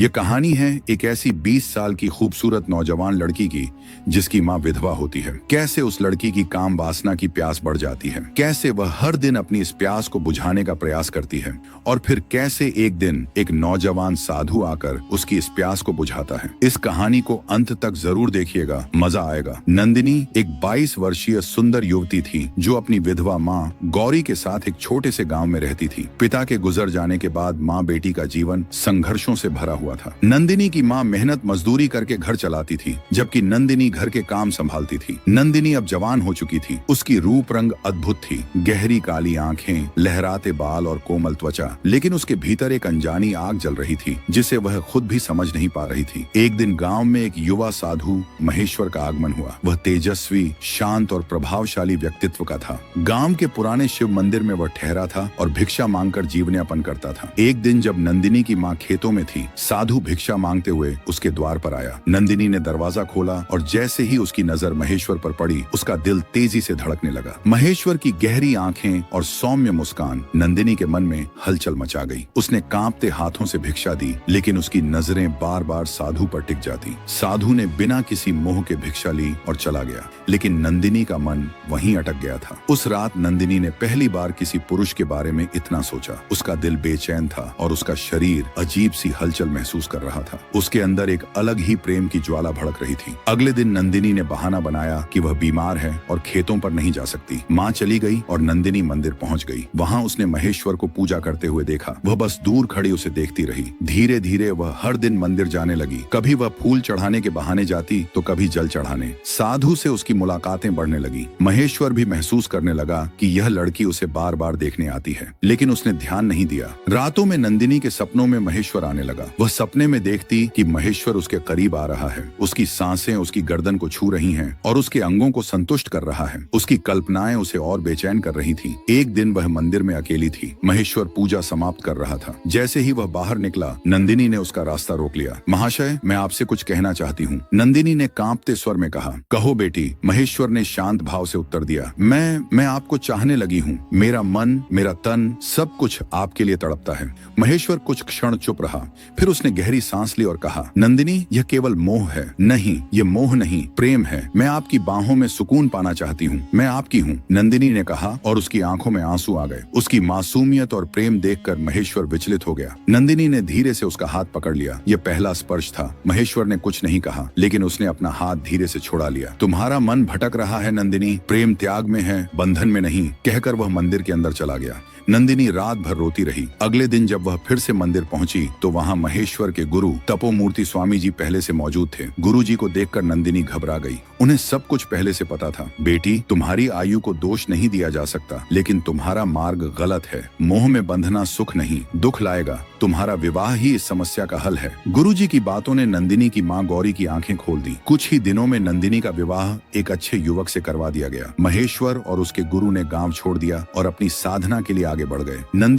ये कहानी है एक ऐसी 20 साल की खूबसूरत नौजवान लड़की की जिसकी माँ विधवा होती है। कैसे उस लड़की की काम वासना की प्यास बढ़ जाती है, कैसे वह हर दिन अपनी इस प्यास को बुझाने का प्रयास करती है और फिर कैसे एक दिन एक नौजवान साधु आकर उसकी इस प्यास को बुझाता है। इस कहानी को अंत तक जरूर देखिएगा, मजा आएगा। नंदिनी एक 22 वर्षीय सुंदर युवती थी जो अपनी विधवा माँ गौरी के साथ एक छोटे से गाँव में रहती थी। पिता के गुजर जाने के बाद माँ बेटी का जीवन संघर्षों से भरा हुआ था। नंदिनी की माँ मेहनत मजदूरी करके घर चलाती थी, जबकि नंदिनी घर के काम संभालती थी। नंदिनी अब जवान हो चुकी थी। उसकी रूप रंग अद्भुत थी, गहरी काली आंखें, लहराते बाल और कोमल त्वचा, लेकिन उसके भीतर एक अनजानी आग जल रही थी जिसे वह खुद भी समझ नहीं पा रही थी। एक दिन गांव में एक युवा साधु महेश्वर का आगमन हुआ। वह तेजस्वी, शांत और प्रभावशाली व्यक्तित्व का था। गांव के पुराने शिव मंदिर में वह ठहरा था और भिक्षा मांगकर जीवन यापन करता था। एक दिन जब नंदिनी की माँ खेतों में थी, साधु भिक्षा मांगते हुए उसके द्वार पर आया। नंदिनी ने दरवाजा खोला और जैसे ही उसकी नजर महेश्वर पर पड़ी, उसका दिल तेजी से धड़कने लगा। महेश्वर की गहरी आंखें और सौम्य मुस्कान नंदिनी के मन में हलचल मचा गई। उसने कांपते हाथों से भिक्षा दी, लेकिन उसकी नजरें बार बार साधु पर टिक जाती। साधु ने बिना किसी मोह के भिक्षा ली और चला गया, लेकिन नंदिनी का मन वहीं अटक गया था। उस रात नंदिनी ने पहली बार किसी पुरुष के बारे में इतना सोचा। उसका दिल बेचैन था और उसका शरीर अजीब सी हलचल महसूस कर रहा था। उसके अंदर एक अलग ही प्रेम की ज्वाला भड़क रही थी। अगले दिन नंदिनी ने बहाना बनाया कि वह बीमार है और खेतों पर नहीं जा सकती। माँ चली गई और नंदिनी मंदिर पहुंच गई। वहां उसने महेश्वर को पूजा करते हुए देखा। वह बस दूर खड़ी उसे देखती रही। धीरे धीरे वह हर दिन मंदिर जाने लगी। कभी वह फूल चढ़ाने के बहाने जाती तो कभी जल चढ़ाने। साधु से उसकी मुलाकातें बढ़ने लगी। महेश्वर भी महसूस करने लगा कि यह लड़की उसे बार बार देखने आती है, लेकिन उसने ध्यान नहीं दिया। रातों में नंदिनी के सपनों में महेश्वर आने लगा। वह सपने में देखती कि महेश्वर उसके करीब आ रहा है। उसकी सांसें उसकी गर्दन को छू रही हैं और उसके अंगों को संतुष्ट कर रहा है। उसकी कल्पनाएं उसे और बेचैन कर रही थी। एक दिन वह मंदिर में अकेली थी। महेश्वर पूजा समाप्त कर रहा था। जैसे ही वह बाहर निकला, नंदिनी ने उसका रास्ता रोक लिया। महाशय, मैं आपसे कुछ कहना चाहती हूँ, नंदिनी ने कांपते स्वर में कहा। कहो बेटी, महेश्वर ने शांत भाव से उत्तर दिया। मैं आपको चाहने लगी हूँ। मेरा मन, मेरा तन, सब कुछ आपके लिए तड़पता है। महेश्वर कुछ क्षण चुप रहा, फिर उसने गहरी सांस ली और कहा, नंदिनी, यह केवल मोह है। नहीं, यह मोह नहीं, प्रेम है। मैं आपकी बाहों में सुकून पाना चाहती हूँ। मैं आपकी हूँ, नंदिनी ने कहा और उसकी आंखों में आंसू आ गए। उसकी मासूमियत और प्रेम देखकर महेश्वर विचलित हो गया। नंदिनी ने धीरे से उसका हाथ पकड़ लिया। यह पहला स्पर्श था। महेश्वर ने कुछ नहीं कहा, लेकिन उसने अपना हाथ धीरे से छुड़ा लिया। तुम्हारा मन भटक रहा है नंदिनी, प्रेम त्याग में है, बंधन में नहीं, कहकर वह मंदिर के अंदर चला गया। नंदिनी रात भर रोती रही। अगले दिन जब वह फिर से मंदिर पहुंची तो वहां महेश्वर के गुरु तपोमूर्ति स्वामी जी पहले से मौजूद थे। गुरु जी को देखकर नंदिनी घबरा गई। उन्हें सब कुछ पहले से पता था। बेटी, तुम्हारी आयु को दोष नहीं दिया जा सकता, लेकिन तुम्हारा मार्ग गलत है। मोह में बंधना सुख नहीं, दुख लाएगा। तुम्हारा विवाह ही इस समस्या का हल है। गुरु जी की बातों ने नंदिनी की माँ गौरी की आंखें खोल दी। कुछ ही दिनों में नंदिनी का विवाह एक अच्छे युवक से करवा दिया गया। महेश्वर और उसके गुरु ने गांव छोड़ दिया और अपनी साधना के लिए आगे बढ़ गए। नंदिनी